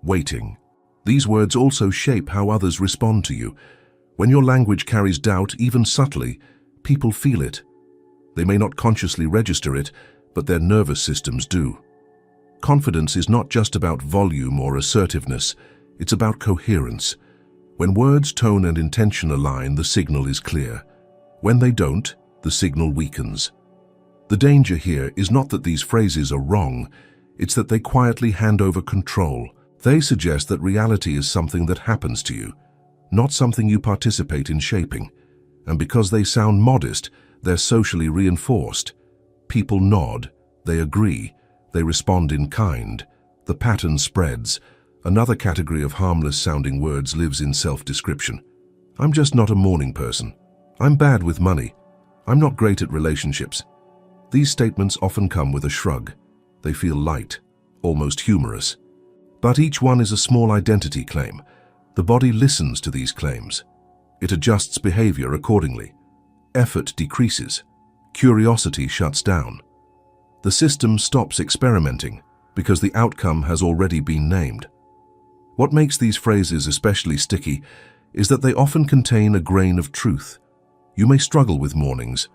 Speaker 1: Waiting. These words also shape how others respond to you. When your language carries doubt, even subtly, people feel it. They may not consciously register it, but their nervous systems do. Confidence is not just about volume or assertiveness, it's about coherence. When words, tone, and intention align, the signal is clear. When they don't, the signal weakens. The danger here is not that these phrases are wrong, it's that they quietly hand over control. They suggest that reality is something that happens to you, not something you participate in shaping. And because they sound modest, they're socially reinforced. People nod, they agree, they respond in kind. The pattern spreads. Another category of harmless-sounding words lives in self-description. "I'm just not a morning person. I'm bad with money. I'm not great at relationships." These statements often come with a shrug. They feel light, almost humorous. But each one is a small identity claim. The body listens to these claims. It adjusts behavior accordingly. Effort decreases. Curiosity shuts down. The system stops experimenting because the outcome has already been named. What makes these phrases especially sticky is that they often contain a grain of truth. You may struggle with mornings.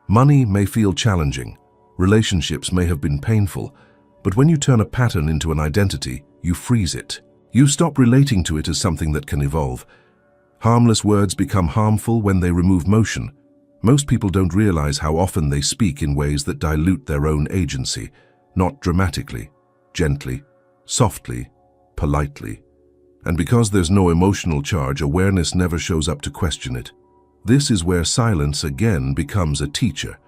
Speaker 1: Money may feel challenging. Relationships may have been painful. But when you turn a pattern into an identity, you freeze it. You stop relating to it as something that can evolve. Harmless words become harmful when they remove motion. Most people don't realize how often they speak in ways that dilute their own agency, not dramatically, gently, softly, politely. And because there's no emotional charge, awareness never shows up to question it. This is where silence again becomes a teacher.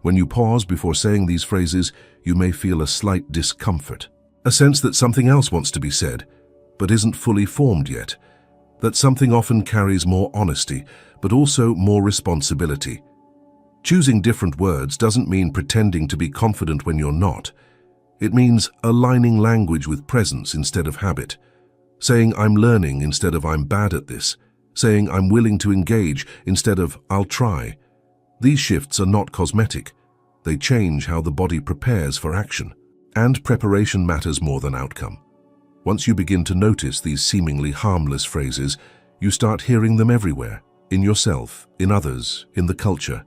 Speaker 1: When you pause before saying these phrases, you may feel a slight discomfort, a sense that something else wants to be said, but isn't fully formed yet. That something often carries more honesty, but also more responsibility. Choosing different words doesn't mean pretending to be confident when you're not. It means aligning language with presence instead of habit. Saying "I'm learning" instead of "I'm bad at this." Saying "I'm willing to engage" instead of "I'll try." These shifts are not cosmetic. They change how the body prepares for action. And preparation matters more than outcome. Once you begin to notice these seemingly harmless phrases, you start hearing them everywhere, in yourself, in others, in the culture.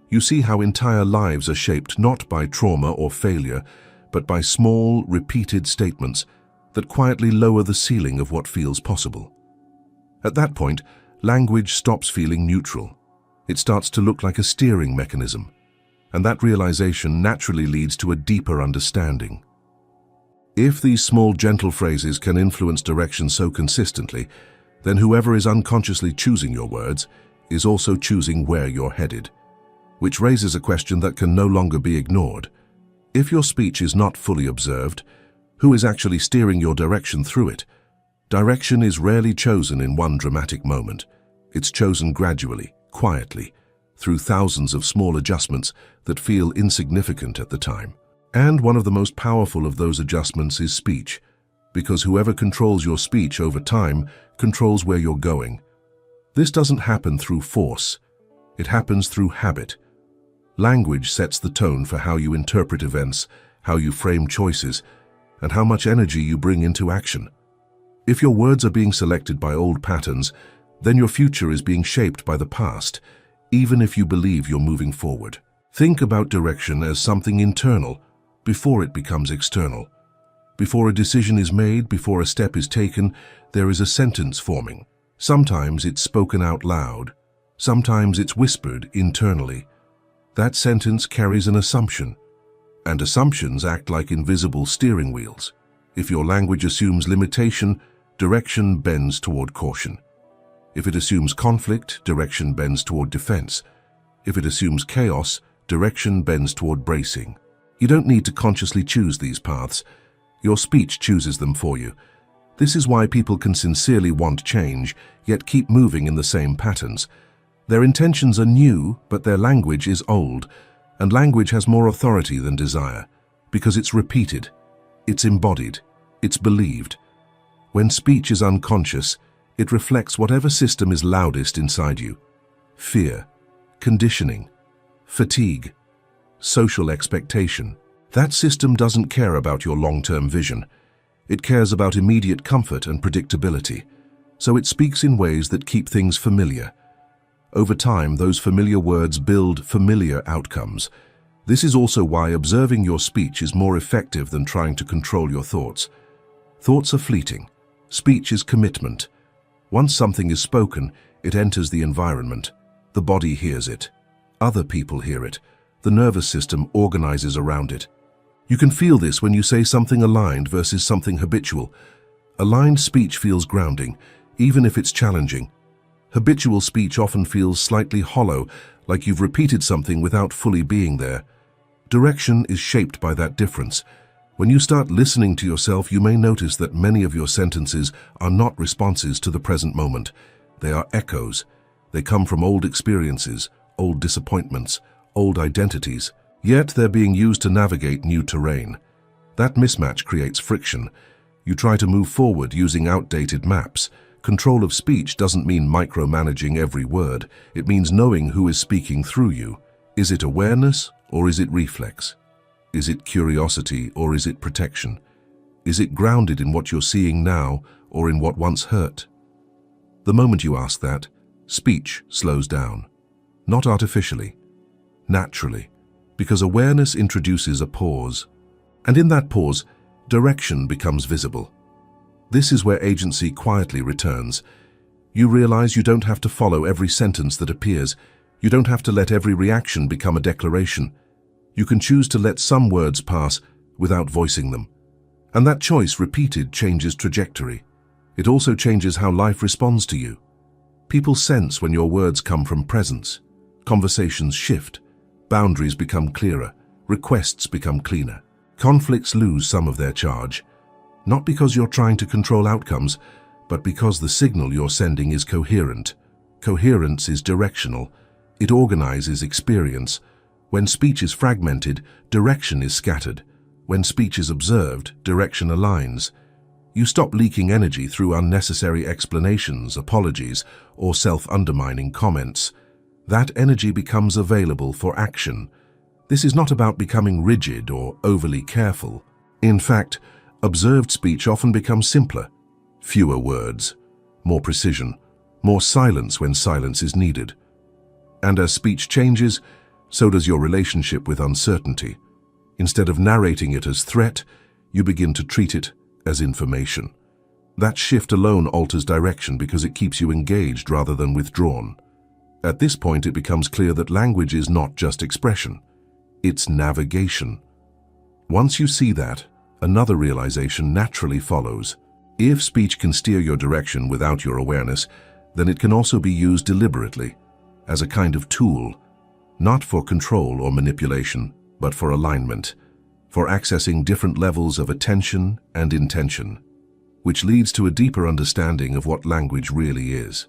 Speaker 1: You see how entire lives are shaped not by trauma or failure, but by small, repeated statements that quietly lower the ceiling of what feels possible. At that point, language stops feeling neutral. It starts to look like a steering mechanism, and that realization naturally leads to a deeper understanding. If these small, gentle phrases can influence direction so consistently, then whoever is unconsciously choosing your words is also choosing where you're headed. Which raises a question that can no longer be ignored. If your speech is not fully observed, who is actually steering your direction through it? Direction is rarely chosen in one dramatic moment. It's chosen gradually, quietly, through thousands of small adjustments that feel insignificant at the time. And one of the most powerful of those adjustments is speech, because whoever controls your speech over time controls where you're going. This doesn't happen through force. It happens through habit. Language sets the tone for how you interpret events, how you frame choices, and how much energy you bring into action. If your words are being selected by old patterns, then your future is being shaped by the past, even if you believe you're moving forward. Think about direction as something internal before it becomes external. Before a decision is made, before a step is taken, there is a sentence forming. Sometimes it's spoken out loud. Sometimes it's whispered internally. That sentence carries an assumption, and assumptions act like invisible steering wheels. If your language assumes limitation, direction bends toward caution. If it assumes conflict, direction bends toward defense. If it assumes chaos, direction bends toward bracing. You don't need to consciously choose these paths. Your speech chooses them for you. This is why people can sincerely want change, yet keep moving in the same patterns. Their intentions are new, but their language is old, and language has more authority than desire, because it's repeated, it's embodied, it's believed. When speech is unconscious, it reflects whatever system is loudest inside you. Fear, conditioning, fatigue, social expectation. That system doesn't care about your long-term vision. It cares about immediate comfort and predictability, so it speaks in ways that keep things familiar. Over time, those familiar words build familiar outcomes. This is also why observing your speech is more effective than trying to control your thoughts. Thoughts are fleeting. Speech is commitment. Once something is spoken, it enters the environment. The body hears it. Other people hear it. The nervous system organizes around it. You can feel this when you say something aligned versus something habitual. Aligned speech feels grounding, even if it's challenging. Habitual speech often feels slightly hollow, like you've repeated something without fully being there. Direction is shaped by that difference. When you start listening to yourself, you may notice that many of your sentences are not responses to the present moment. They are echoes. They come from old experiences, old disappointments, old identities. Yet they're being used to navigate new terrain. That mismatch creates friction. You try to move forward using outdated maps. Control of speech doesn't mean micromanaging every word. It means knowing who is speaking through you. Is it awareness or is it reflex? Is it curiosity or is it protection? Is it grounded in what you're seeing now or in what once hurt? The moment you ask that, speech slows down. Not artificially, naturally, because awareness introduces a pause. And in that pause, direction becomes visible. This is where agency quietly returns. You realize you don't have to follow every sentence that appears. You don't have to let every reaction become a declaration. You can choose to let some words pass without voicing them. And that choice, repeated, changes trajectory. It also changes how life responds to you. People sense when your words come from presence. Conversations shift. Boundaries become clearer. Requests become cleaner. Conflicts lose some of their charge. Not because you're trying to control outcomes, but because the signal you're sending is coherent. Coherence is directional. It organizes experience. When speech is fragmented, direction is scattered. When speech is observed, direction aligns. You stop leaking energy through unnecessary explanations, apologies, or self-undermining comments. That energy becomes available for action. This is not about becoming rigid or overly careful. In fact, observed speech often becomes simpler. Fewer words, more precision, more silence when silence is needed. And as speech changes, so does your relationship with uncertainty. Instead of narrating it as threat, you begin to treat it as information. That shift alone alters direction because it keeps you engaged rather than withdrawn. At this point, it becomes clear that language is not just expression, it's navigation. Once you see that, another realization naturally follows. If speech can steer your direction without your awareness, then it can also be used deliberately, as a kind of tool, not for control or manipulation, but for alignment, for accessing different levels of attention and intention. which leads to a deeper understanding of what language really is.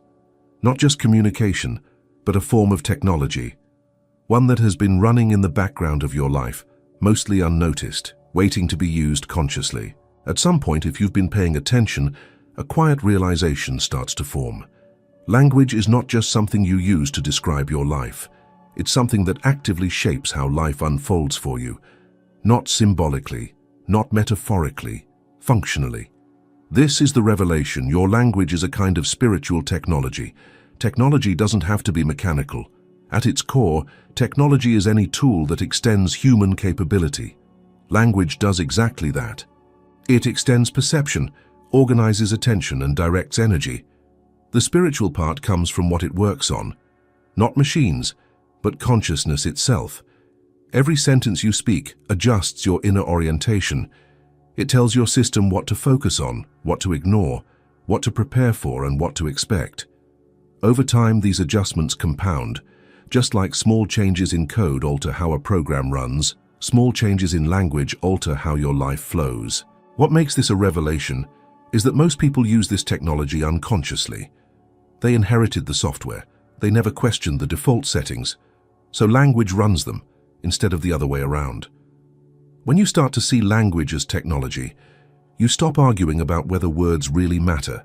Speaker 1: Not just communication, but a form of technology, one that has been running in the background of your life, mostly unnoticed, waiting to be used consciously. At some point, if you've been paying attention, a quiet realization starts to form. Language is not just something you use to describe your life. It's something that actively shapes how life unfolds for you. Not symbolically, not metaphorically, functionally. This is the revelation. Your language is a kind of spiritual technology. Technology doesn't have to be mechanical. At its core, technology is any tool that extends human capability. Language does exactly that. It extends perception, organizes attention, and directs energy. The spiritual part comes from what it works on. Not machines, but consciousness itself. Every sentence you speak adjusts your inner orientation. It tells your system what to focus on, what to ignore, what to prepare for, and what to expect. Over time, these adjustments compound. Just like small changes in code alter how a program runs, small changes in language alter how your life flows. What makes this a revelation is that most people use this technology unconsciously. They inherited the software. They never questioned the default settings. So language runs them, instead of the other way around. When you start to see language as technology, you stop arguing about whether words really matter.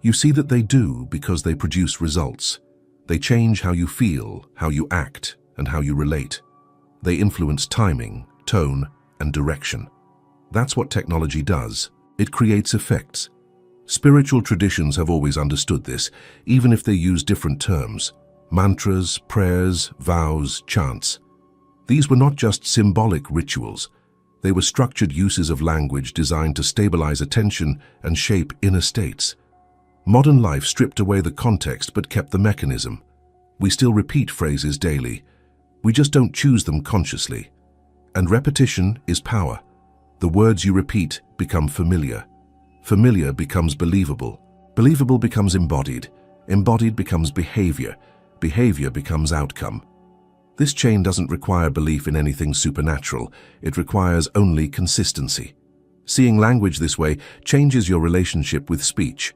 Speaker 1: You see that they do because they produce results. They change how you feel, how you act, and how you relate. They influence timing, tone, and direction. That's what technology does. It creates effects. Spiritual traditions have always understood this, even if they use different terms. Mantras, prayers, vows, chants. These were not just symbolic rituals. They were structured uses of language designed to stabilize attention and shape inner states. Modern life stripped away the context but kept the mechanism. We still repeat phrases daily. We just don't choose them consciously. And repetition is power. The words you repeat become familiar. Familiar becomes believable. Believable becomes embodied. Embodied becomes behavior. Behavior becomes outcome. This chain doesn't require belief in anything supernatural. It requires only consistency. Seeing language this way changes your relationship with speech.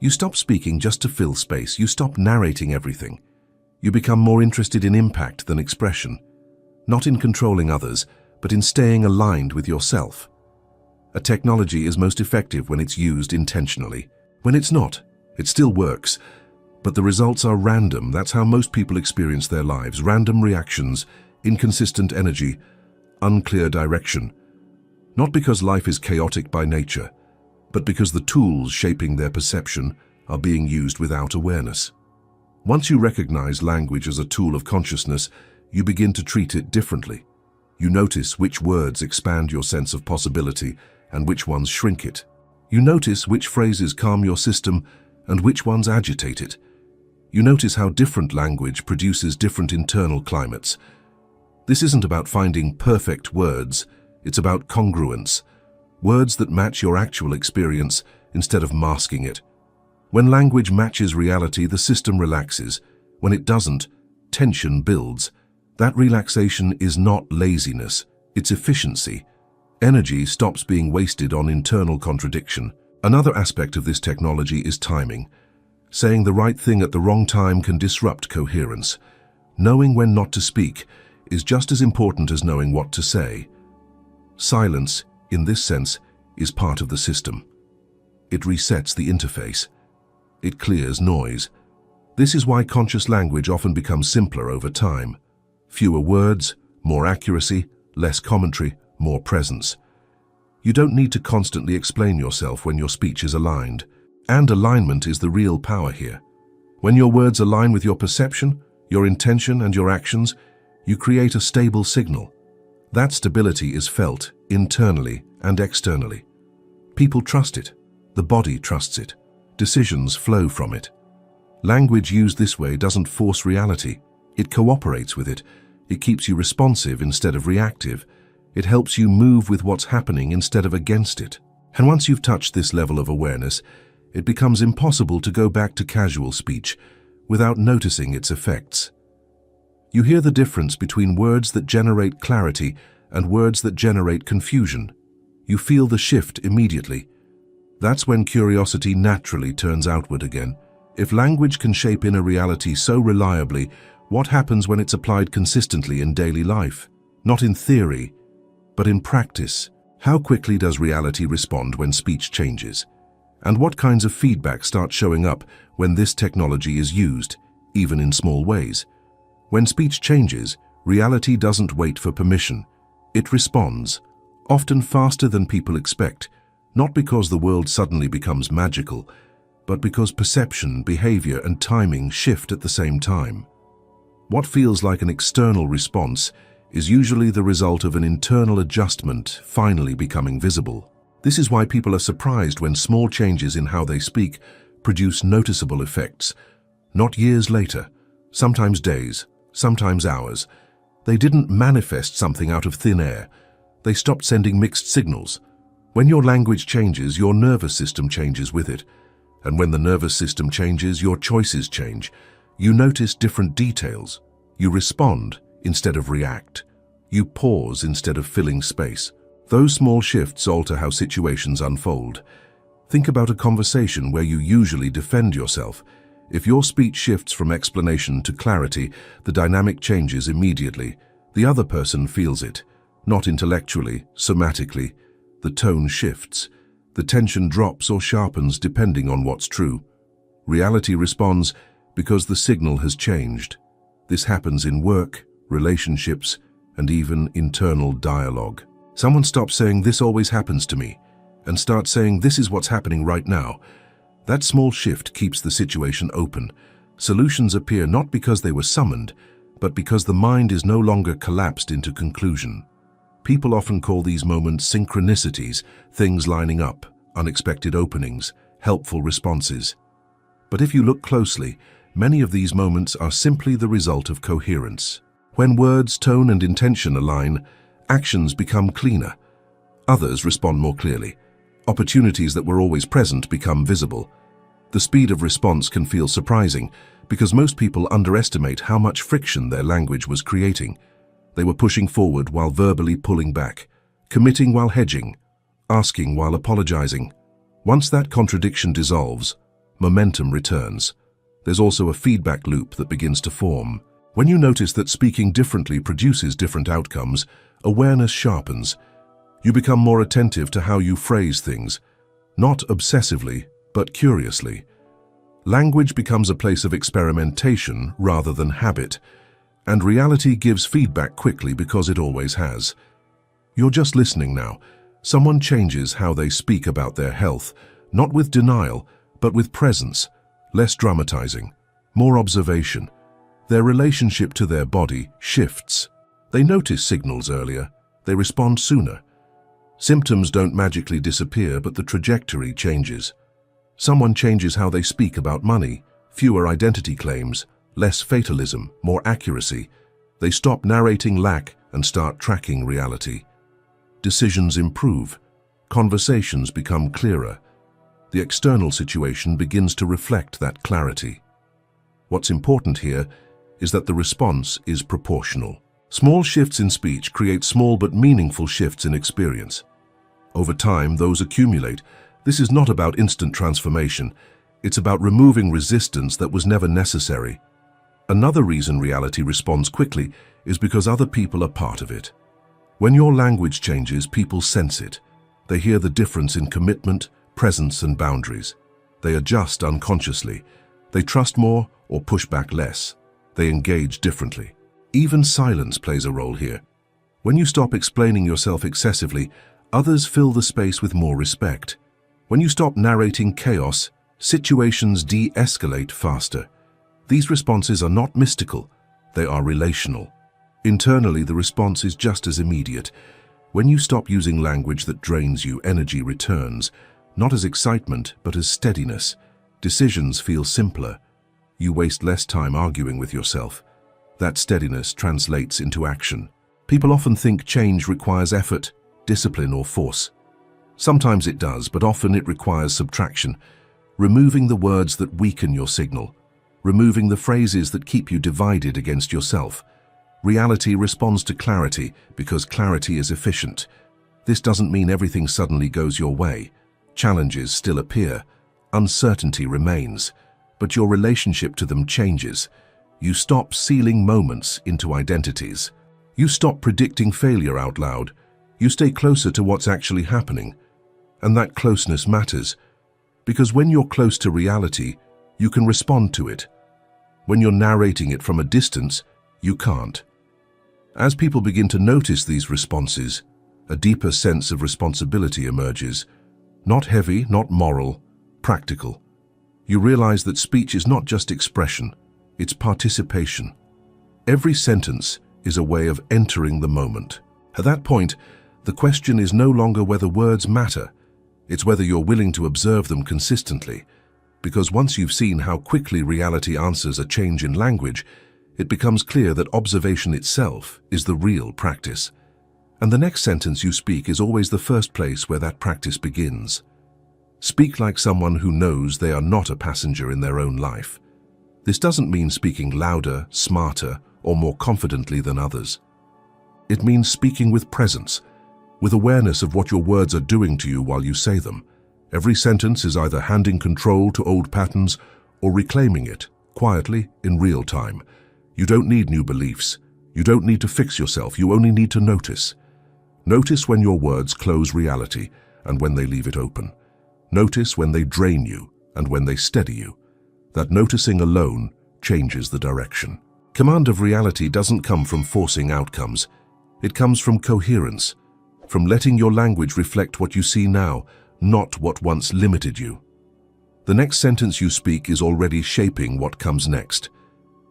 Speaker 1: You stop speaking just to fill space. You stop narrating everything. You become more interested in impact than expression. Not in controlling others, but in staying aligned with yourself. A technology is most effective when it's used intentionally. When it's not, it still works. But the results are random. That's how most people experience their lives. Random reactions, inconsistent energy, unclear direction. Not because life is chaotic by nature, but because the tools shaping their perception are being used without awareness. Once you recognize language as a tool of consciousness, you begin to treat it differently. You notice which words expand your sense of possibility and which ones shrink it. You notice which phrases calm your system and which ones agitate it. You notice how different language produces different internal climates. This isn't about finding perfect words, it's about congruence. Words that match your actual experience instead of masking it. When language matches reality, the system relaxes. When it doesn't, tension builds. That relaxation is not laziness, it's efficiency. Energy stops being wasted on internal contradiction. Another aspect of this technology is timing. Saying the right thing at the wrong time can disrupt coherence. Knowing when not to speak is just as important as knowing what to say. Silence, in this sense, is part of the system. It resets the interface. It clears noise. This is why conscious language often becomes simpler over time. Fewer words, more accuracy, less commentary, more presence. You don't need to constantly explain yourself when your speech is aligned. And alignment is the real power here. When your words align with your perception, your intention, and your actions, you create a stable signal. That stability is felt internally and externally. People trust it. The body trusts it. Decisions flow from it. Language used this way doesn't force reality. It cooperates with it. It keeps you responsive instead of reactive. It helps you move with what's happening instead of against it. And once you've touched this level of awareness, it becomes impossible to go back to casual speech without noticing its effects. You hear the difference between words that generate clarity and words that generate confusion. You feel the shift immediately. That's when curiosity naturally turns outward again. If language can shape inner reality so reliably, what happens when it's applied consistently in daily life? Not in theory, but in practice. How quickly does reality respond when speech changes? And what kinds of feedback start showing up when this technology is used, even in small ways? When speech changes, reality doesn't wait for permission. It responds, often faster than people expect, not because the world suddenly becomes magical, but because perception, behavior, and timing shift at the same time. What feels like an external response is usually the result of an internal adjustment finally becoming visible. This is why people are surprised when small changes in how they speak produce noticeable effects. Not years later, sometimes days, sometimes hours. They didn't manifest something out of thin air. They stopped sending mixed signals. When your language changes, your nervous system changes with it. And when the nervous system changes, your choices change. You notice different details. You respond instead of react. You pause instead of filling space. Those small shifts alter how situations unfold. Think about a conversation where you usually defend yourself. If your speech shifts from explanation to clarity, the dynamic changes immediately. The other person feels it, not intellectually, somatically. The tone shifts. The tension drops or sharpens depending on what's true. Reality responds because the signal has changed. This happens in work, relationships, and even internal dialogue. Someone stops saying, "This always happens to me," and starts saying, "This is what's happening right now." That small shift keeps the situation open. Solutions appear not because they were summoned, but because the mind is no longer collapsed into conclusion. People often call these moments synchronicities, things lining up, unexpected openings, helpful responses. But if you look closely, many of these moments are simply the result of coherence. When words, tone, and intention align, actions become cleaner. Others respond more clearly. Opportunities that were always present become visible. The speed of response can feel surprising because most people underestimate how much friction their language was creating. They were pushing forward while verbally pulling back, committing while hedging, asking while apologizing. Once that contradiction dissolves, momentum returns. There's also a feedback loop that begins to form. When you notice that speaking differently produces different outcomes, awareness sharpens. You become more attentive to how you phrase things, not obsessively, but curiously. Language becomes a place of experimentation rather than habit, and reality gives feedback quickly because it always has. You're just listening now. Someone changes how they speak about their health, not with denial, but with presence, less dramatizing, more observation. Their relationship to their body shifts. They notice signals earlier. They respond sooner. Symptoms don't magically disappear, but the trajectory changes. Someone changes how they speak about money, fewer identity claims, less fatalism, more accuracy. They stop narrating lack and start tracking reality. Decisions improve. Conversations become clearer. The external situation begins to reflect that clarity. What's important here is that the response is proportional. Small shifts in speech create small but meaningful shifts in experience. Over time, those accumulate. This is not about instant transformation. It's about removing resistance that was never necessary. Another reason reality responds quickly is because other people are part of it. When your language changes, people sense it. They hear the difference in commitment, presence, and boundaries. They adjust unconsciously. They trust more or push back less. They engage differently. Even silence plays a role here. When you stop explaining yourself excessively, others fill the space with more respect. When you stop narrating chaos, situations de-escalate faster. These responses are not mystical, they are relational. Internally, the response is just as immediate. When you stop using language that drains you, energy returns, not as excitement, but as steadiness. Decisions feel simpler. You waste less time arguing with yourself. That steadiness translates into action. People often think change requires effort, discipline, or force. Sometimes it does, but often it requires subtraction. Removing the words that weaken your signal. Removing the phrases that keep you divided against yourself. Reality responds to clarity because clarity is efficient. This doesn't mean everything suddenly goes your way, Challenges still appear, uncertainty remains, but your relationship to them changes. You stop sealing moments into identities. You stop predicting failure out loud. You stay closer to what's actually happening. And that closeness matters, because when you're close to reality, you can respond to it. When you're narrating it from a distance, you can't. As people begin to notice these responses, a deeper sense of responsibility emerges. Not heavy, not moral, practical. You realize that speech is not just expression, it's participation. Every sentence is a way of entering the moment. At that point, the question is no longer whether words matter, it's whether you're willing to observe them consistently. Because once you've seen how quickly reality answers a change in language, it becomes clear that observation itself is the real practice. And the next sentence you speak is always the first place where that practice begins. Speak like someone who knows they are not a passenger in their own life. This doesn't mean speaking louder, smarter, or more confidently than others. It means speaking with presence, with awareness of what your words are doing to you while you say them. Every sentence is either handing control to old patterns or reclaiming it, quietly, in real time. You don't need new beliefs. You don't need to fix yourself. You only need to notice. Notice when your words close reality and when they leave it open. Notice when they drain you and when they steady you. That noticing alone changes the direction. Command of reality doesn't come from forcing outcomes. It comes from coherence, from letting your language reflect what you see now, not what once limited you. The next sentence you speak is already shaping what comes next.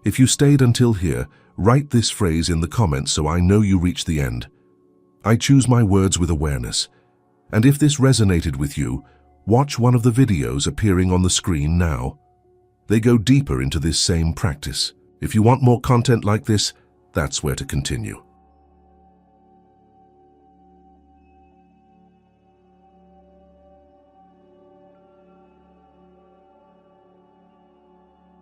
Speaker 1: If you stayed until here, write this phrase in the comments so I know you reached the end. I choose my words with awareness. And if this resonated with you, watch one of the videos appearing on the screen now. They go deeper into this same practice. If you want more content like this, that's where to continue.